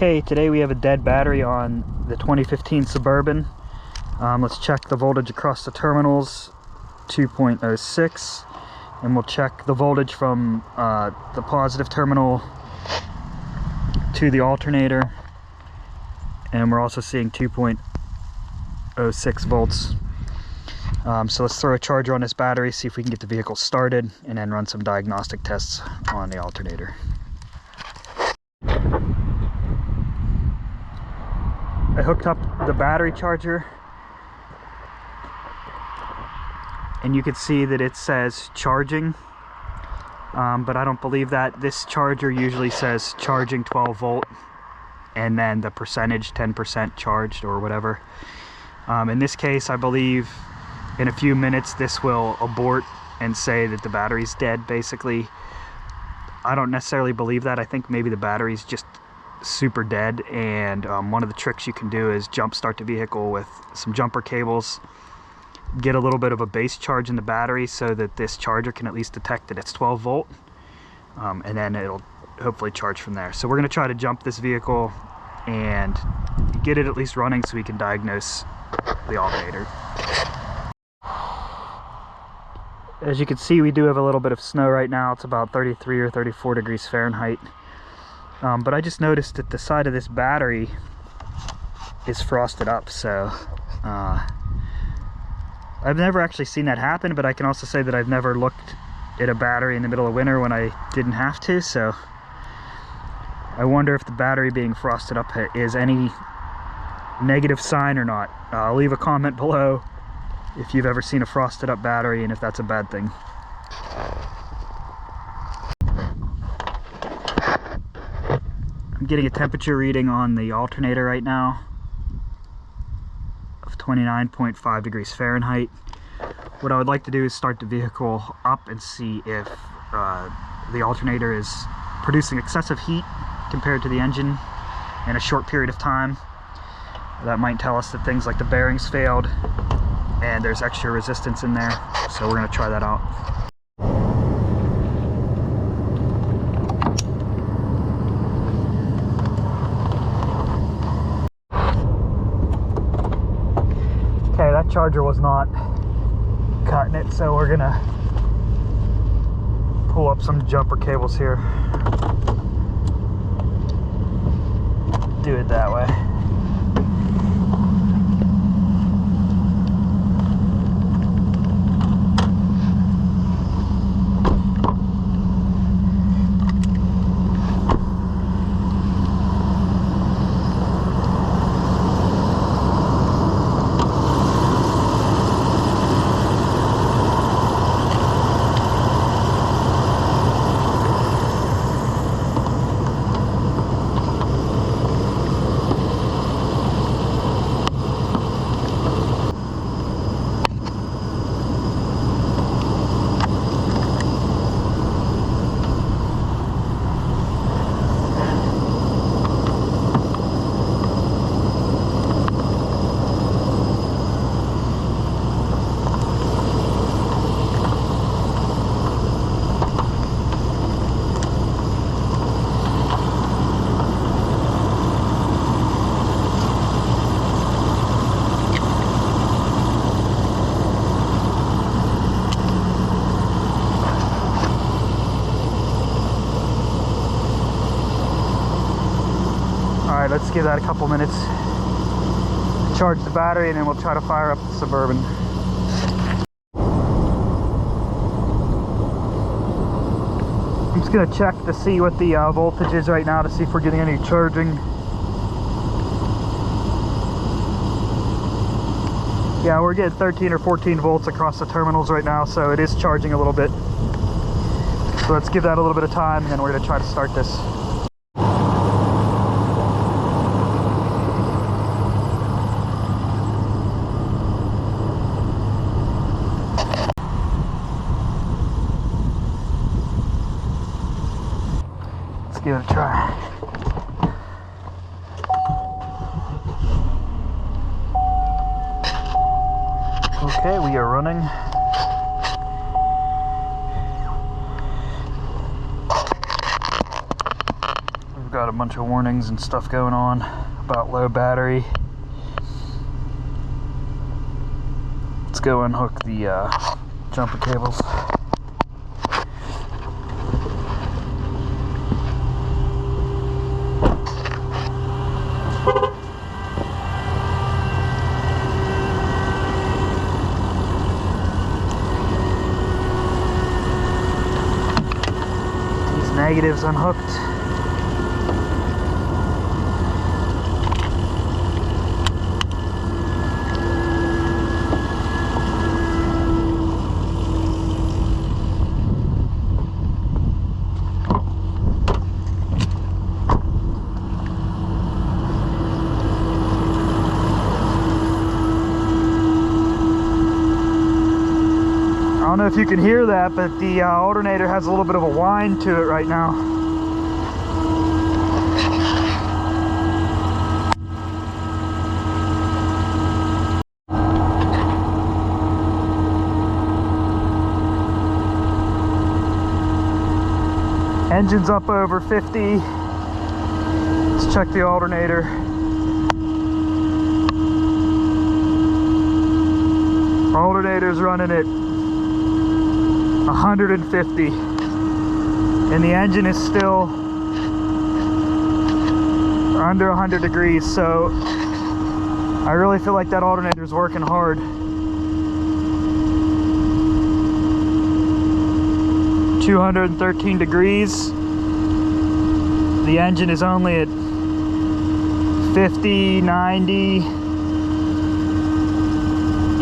Okay, today we have a dead battery on the 2015 Suburban. Let's check the voltage across the terminals, 2.06, and we'll check the voltage from the positive terminal to the alternator, and we're also seeing 2.06 volts. So let's throw a charger on this battery, see if we can get the vehicle started, and then run some diagnostic tests on the alternator. I hooked up the battery charger, and you can see that it says charging, but I don't believe that. This charger usually says charging 12 volt and then the percentage 10% charged or whatever. In this case, I believe in a few minutes this will abort and say that the battery's dead, basically. I don't necessarily believe that. I think maybe the battery's just super dead, and one of the tricks you can do is jump start the vehicle with some jumper cables, get a little bit of a base charge in the battery so that this charger can at least detect that it's 12 volt, and then it'll hopefully charge from there. So we're going to try to jump this vehicle and get it at least running so we can diagnose the alternator. As you can see, we do have a little bit of snow right now. It's about 33 or 34 degrees Fahrenheit. But I just noticed that the side of this battery is frosted up, so I've never actually seen that happen, but I can also say that I've never looked at a battery in the middle of winter when I didn't have to, so I wonder if the battery being frosted up is any negative sign or not. Leave a comment below if you've ever seen a frosted up battery and if that's a bad thing. I'm getting a temperature reading on the alternator right now of 29.5 degrees Fahrenheit. What I would like to do is start the vehicle up and see if the alternator is producing excessive heat compared to the engine in a short period of time. That might tell us that things like the bearings failed and there's extra resistance in there, so we're going to try that out. Okay, that charger was not cutting it, so we're gonna pull up some jumper cables here. Do it that way. Alright, let's give that a couple minutes, charge the battery, and then we'll try to fire up the Suburban. I'm just going to check to see what the voltage is right now to see if we're getting any charging. Yeah, we're getting 13 or 14 volts across the terminals right now, so it is charging a little bit. So let's give that a little bit of time, and then we're going to try to start this. Give it a try. Okay, we are running. We've got a bunch of warnings and stuff going on about low battery. Let's go unhook the jumper cables. Negatives unhooked. I don't know if you can hear that, but the alternator has a little bit of a whine to it right now. Engine's up over 50. Let's check the alternator. Alternator's running at 150, and the engine is still under 100 degrees, so I really feel like that alternator is working hard. (213 degrees). The engine is only at 50, 90.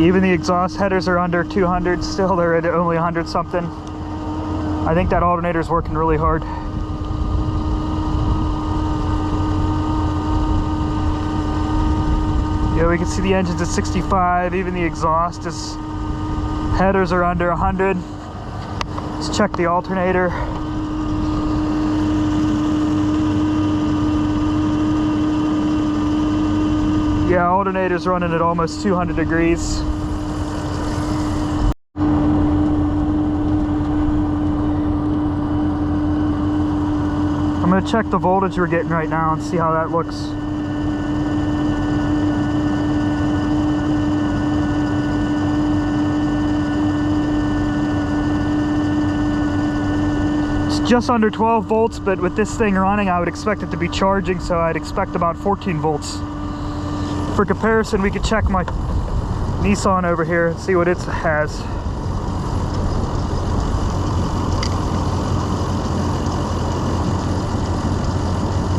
Even the exhaust headers are under 200 still. They're at only 100 something. I think that alternator is working really hard. Yeah, we can see the engine's at 65. Even the exhaust is, headers are under 100. Let's check the alternator. Yeah, alternator's running at almost 200 degrees. I'm going to check the voltage we're getting right now and see how that looks. It's just under 12 volts, but with this thing running, I would expect it to be charging, so I'd expect about 14 volts. For comparison, we could check my Nissan over here and see what it has.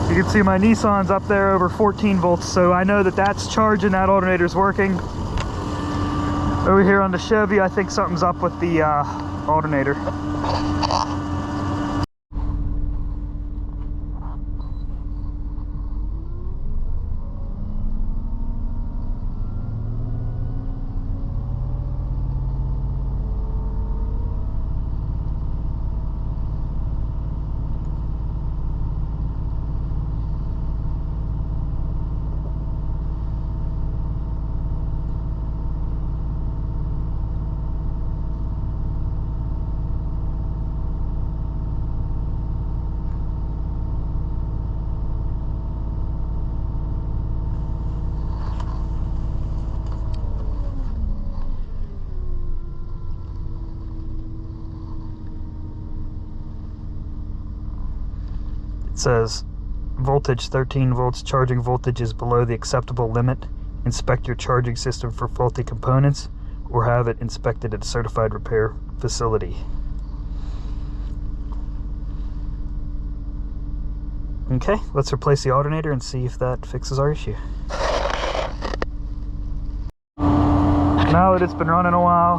You can see my Nissan's up there over 14 volts, so I know that that's charging, that alternator's working. Over here on the Chevy, I think something's up with the alternator. It says voltage 13 volts, charging voltage is below the acceptable limit. Inspect your charging system for faulty components or have it inspected at a certified repair facility. Okay, let's replace the alternator and see if that fixes our issue. Now that it's been running a while,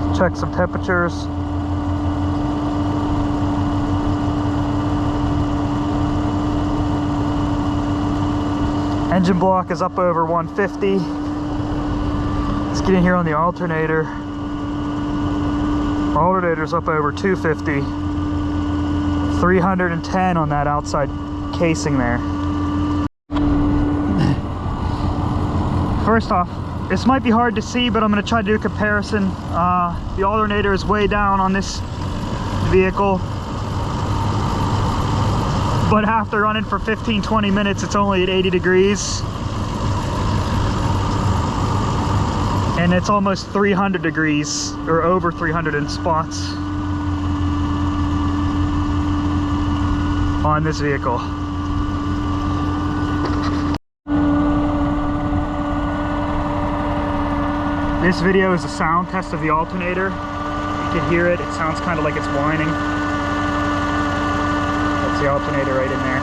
let's check some temperatures. Engine block is up over 150. Let's get in here on the alternator. Alternator's up over 250. 310 on that outside casing there. First off, this might be hard to see, but I'm going to try to do a comparison. The alternator is way down on this vehicle. but after running for 15-20 minutes, it's only at 80 degrees. And it's almost 300 degrees, or over 300 in spots on this vehicle. This video is a sound test of the alternator. You can hear it, it sounds kind of like it's whining. That's the alternator right in there.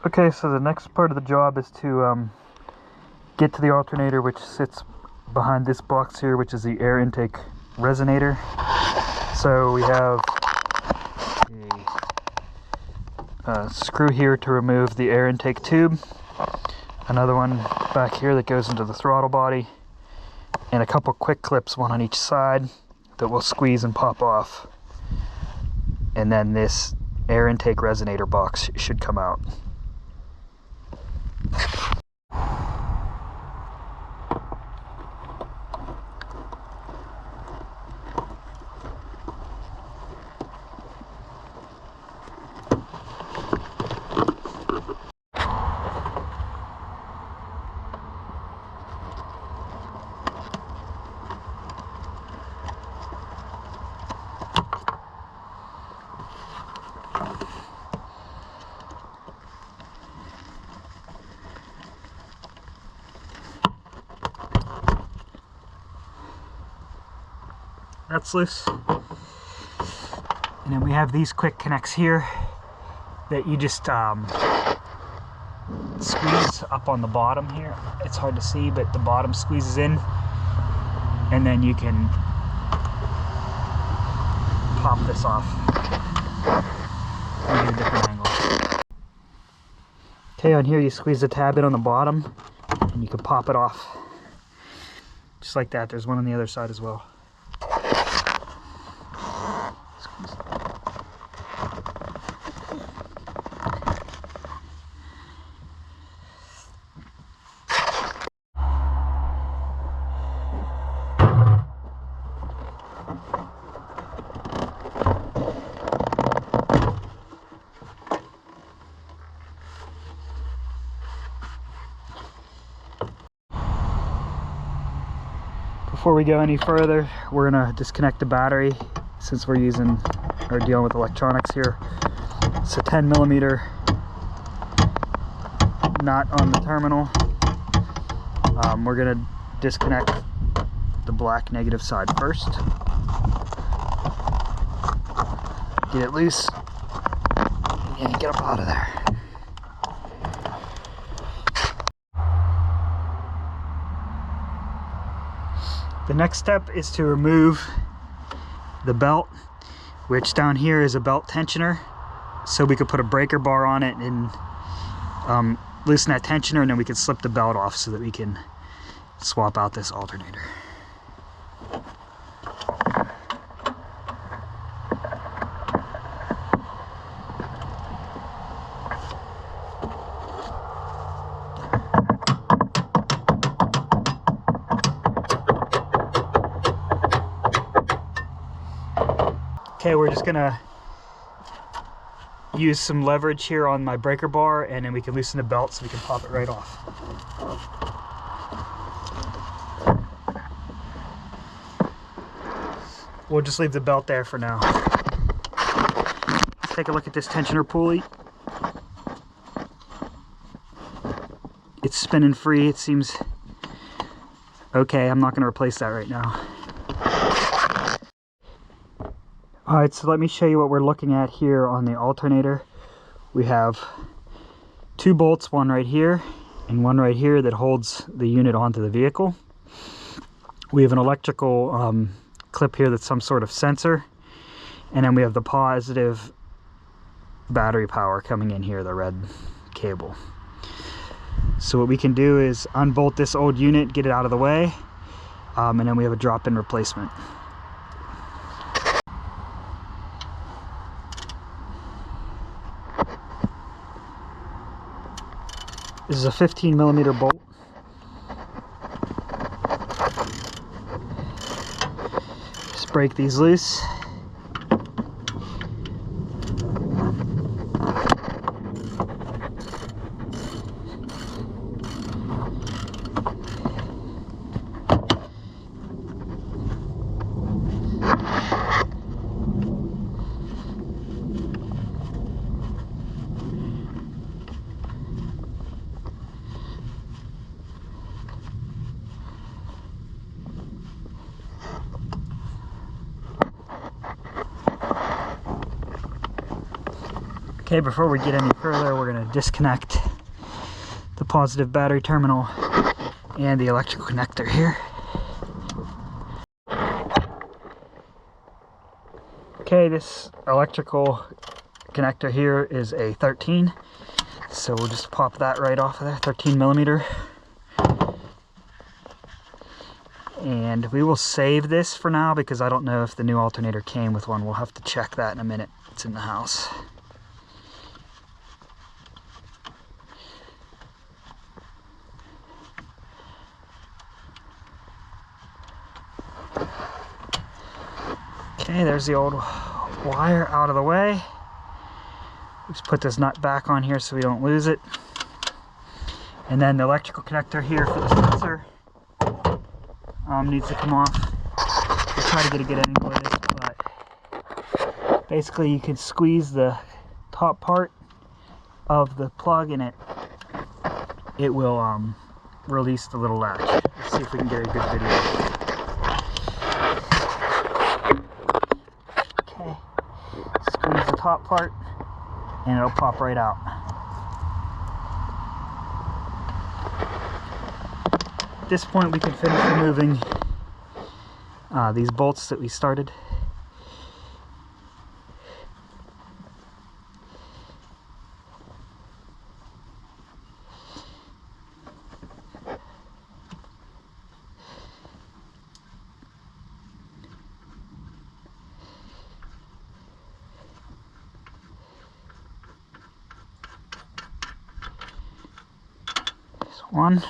Okay, so the next part of the job is to get to the alternator, which sits behind this box here, which is the air intake resonator. So we have a screw here to remove the air intake tube, another one back here that goes into the throttle body, and a couple quick clips, one on each side, that will squeeze and pop off. And then this air intake resonator box should come out. That's loose. And then we have these quick connects here that you just squeeze up on the bottom here. It's hard to see, but the bottom squeezes in, and then you can pop this off and get a different angle. Okay, on here you squeeze the tab in on the bottom and you can pop it off just like that. There's one on the other side as well. Before we go any further, we're gonna disconnect the battery since we're using or dealing with electronics here. It's a 10mm nut on the terminal. We're gonna disconnect the black negative side first. Get it loose and get up out of there. The next step is to remove the belt, which down here is a belt tensioner. So we could put a breaker bar on it and loosen that tensioner, and then we can slip the belt off so that we can swap out this alternator. Okay, we're just gonna use some leverage here on my breaker bar, and then we can loosen the belt so we can pop it right off. We'll just leave the belt there for now. Let's take a look at this tensioner pulley. It's spinning free. It seems okay. I'm not gonna replace that right now. Alright, so let me show you what we're looking at here on the alternator. We have two bolts, one right here and one right here, that holds the unit onto the vehicle. We have an electrical clip here that's some sort of sensor, and then we have the positive battery power coming in here, the red cable. So what we can do is unbolt this old unit, get it out of the way, and then we have a drop-in replacement. This is a 15mm bolt. Just break these loose. Okay, before we get any further, we're going to disconnect the positive battery terminal and the electrical connector here. Okay, this electrical connector here is a 13, so we'll just pop that right off of there, 13mm. And we will save this for now because I don't know if the new alternator came with one. We'll have to check that in a minute. It's in the house. Okay, there's the old wire out of the way. Just put this nut back on here so we don't lose it. And then the electrical connector here for the sensor needs to come off. We'll try to get a good angle of this, but basically you can squeeze the top part of the plug and it will release the little latch. Let's see if we can get a good video. Squeeze the top part and it'll pop right out. At this point we can finish removing these bolts that we started. One.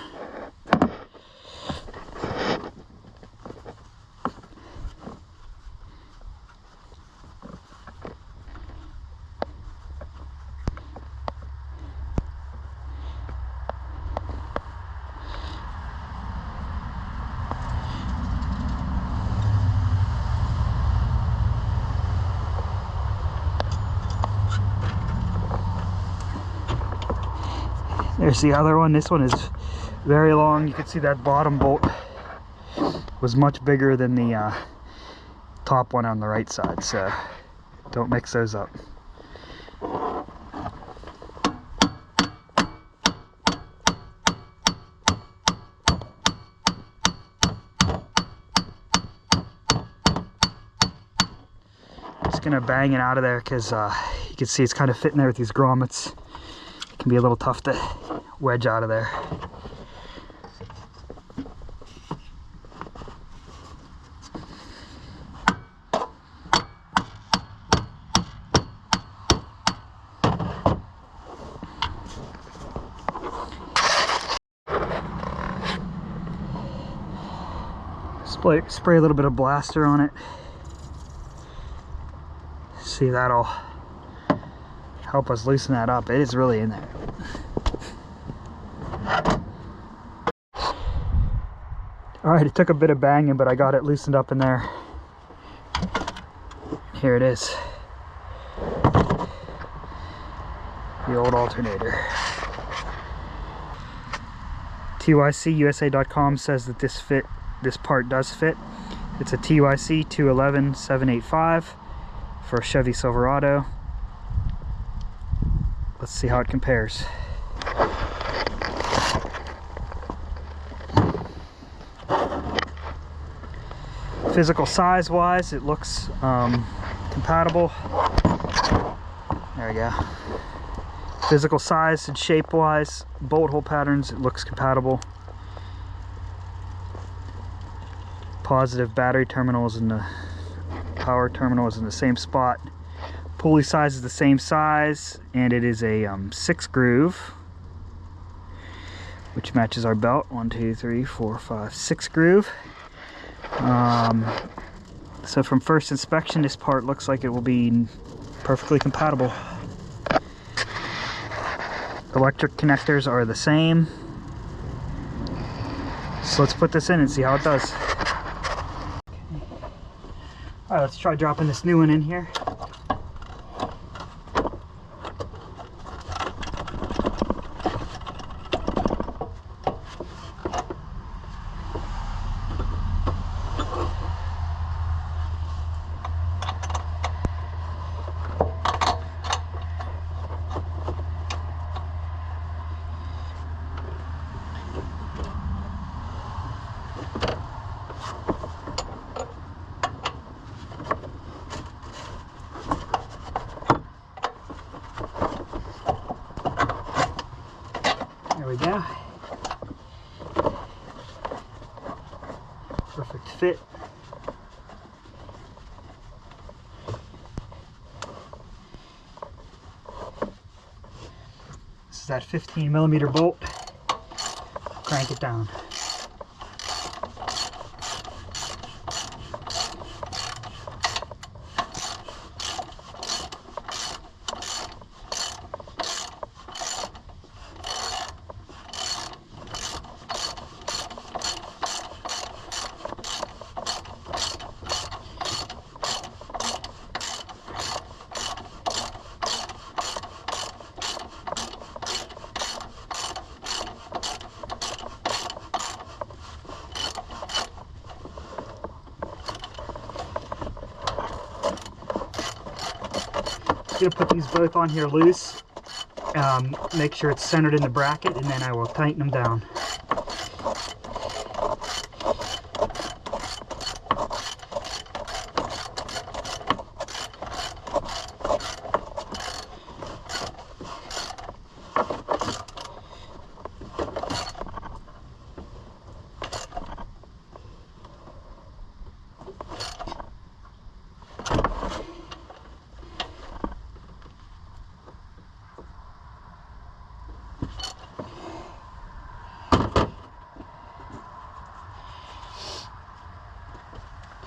There's the other one. This one is very long. You can see that bottom bolt was much bigger than the top one on the right side, so don't mix those up. Just gonna bang it out of there because you can see it's kind of fitting there with these grommets. It can be a little tough to wedge out of there. Spray a little bit of blaster on it. See, that'll help us loosen that up. It is really in there. Alright, it took a bit of banging, but I got it loosened up in there. Here it is. The old alternator. TYCUSA.com says that this part does fit. It's a TYC 211-785 for a Chevy Silverado. Let's see how it compares. Physical size wise, it looks compatible. There we go. Physical size and shape wise, bolt hole patterns, it looks compatible. Positive battery terminals and the power terminal is in the same spot. Pulley size is the same size, and it is a 6 groove. which matches our belt. 1, 2, 3, 4, 5, 6 groove. So from first inspection, this part looks like it will be perfectly compatible. Electric connectors are the same. So let's put this in and see how it does. All right, let's try dropping this new one in here. There we go. Perfect fit. This is that 15mm bolt. Crank it down. I'm going to put these both on here loose, make sure it's centered in the bracket, and then I will tighten them down.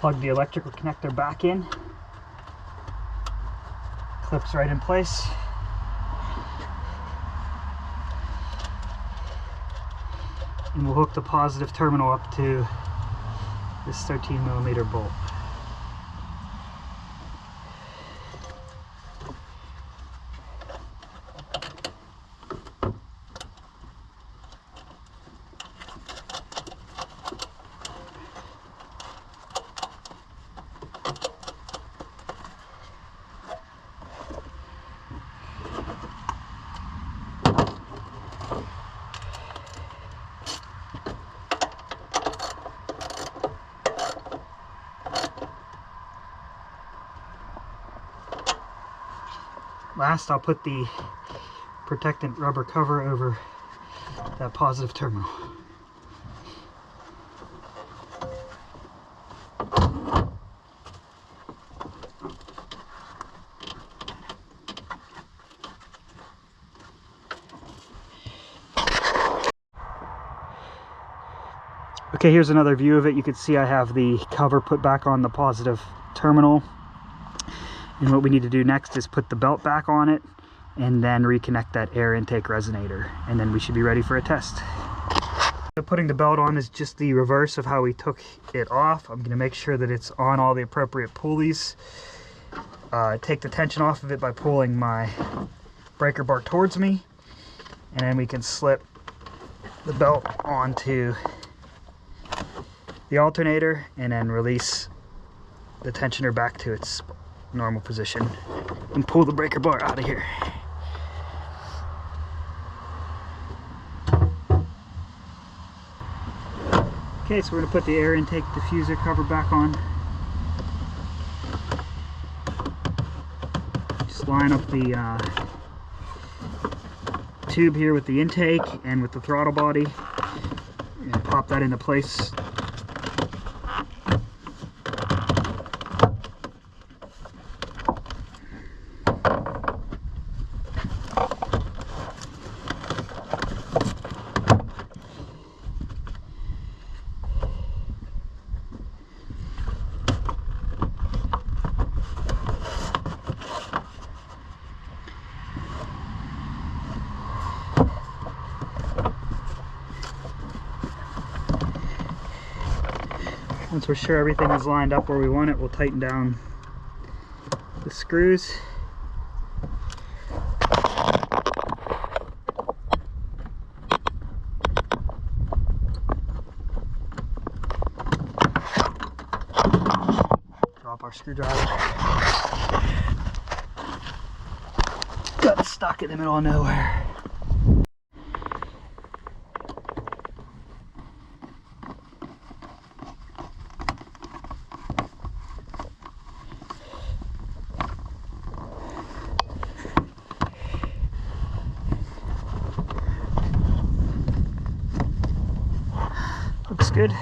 Plug the electrical connector back in. Clips right in place. And we'll hook the positive terminal up to this 13mm bolt. Last, I'll put the protectant rubber cover over that positive terminal. Okay, here's another view of it. You can see I have the cover put back on the positive terminal. And what we need to do next is put the belt back on it and then reconnect that air intake resonator, and then we should be ready for a test. So putting the belt on is just the reverse of how we took it off. I'm going to make sure that it's on all the appropriate pulleys. Take the tension off of it by pulling my breaker bar towards me, and then we can slip the belt onto the alternator and then release the tensioner back to its normal position and pull the breaker bar out of here. Okay, so we're going to put the air intake diffuser cover back on. Just line up the tube here with the intake and with the throttle body and pop that into place. Once we're sure everything is lined up where we want it, we'll tighten down the screws. Drop our screwdriver. Got stuck in the middle of nowhere. Looks good.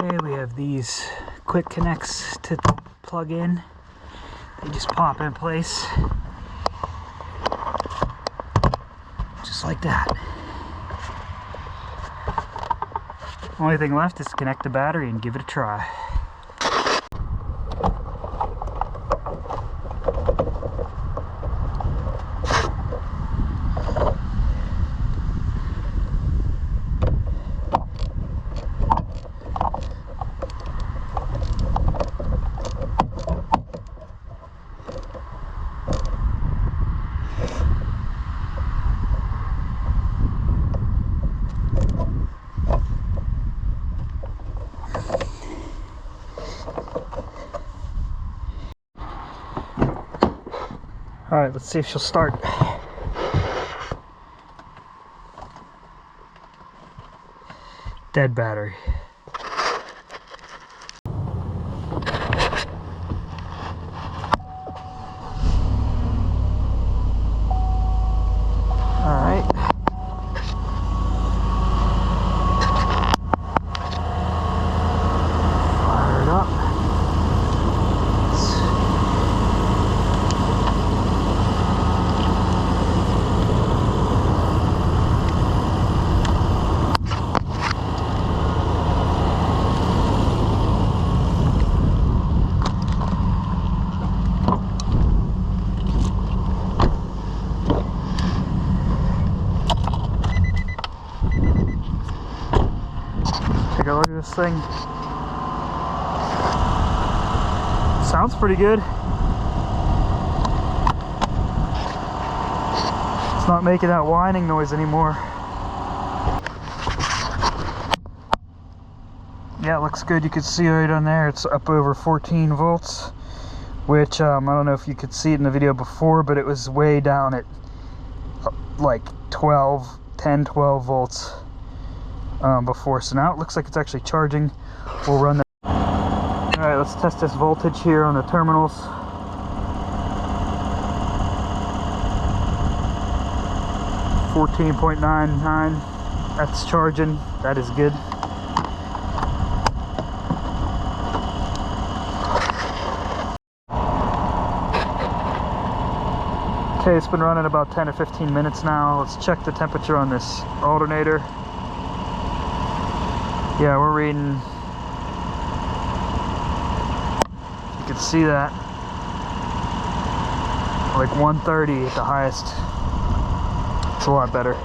Okay, we have these quick connects to plug in. They just pop in place. Just like that. Only thing left is to connect the battery and give it a try. Alright, let's see if she'll start. Dead battery. Alright. Fire it up. Take a look at this thing. Sounds pretty good. It's not making that whining noise anymore. Yeah, it looks good. You can see right on there it's up over 14 volts, which I don't know if you could see it in the video before, but it was way down at like 10, 12 volts before. So now it looks like it's actually charging. We'll run that. Alright, let's test this voltage here on the terminals. $14.99. That's charging. That is good. Okay, it's been running about 10 or 15 minutes now. Let's check the temperature on this alternator. Yeah, we're reading, you can see that, like 130 at the highest. It's a lot better.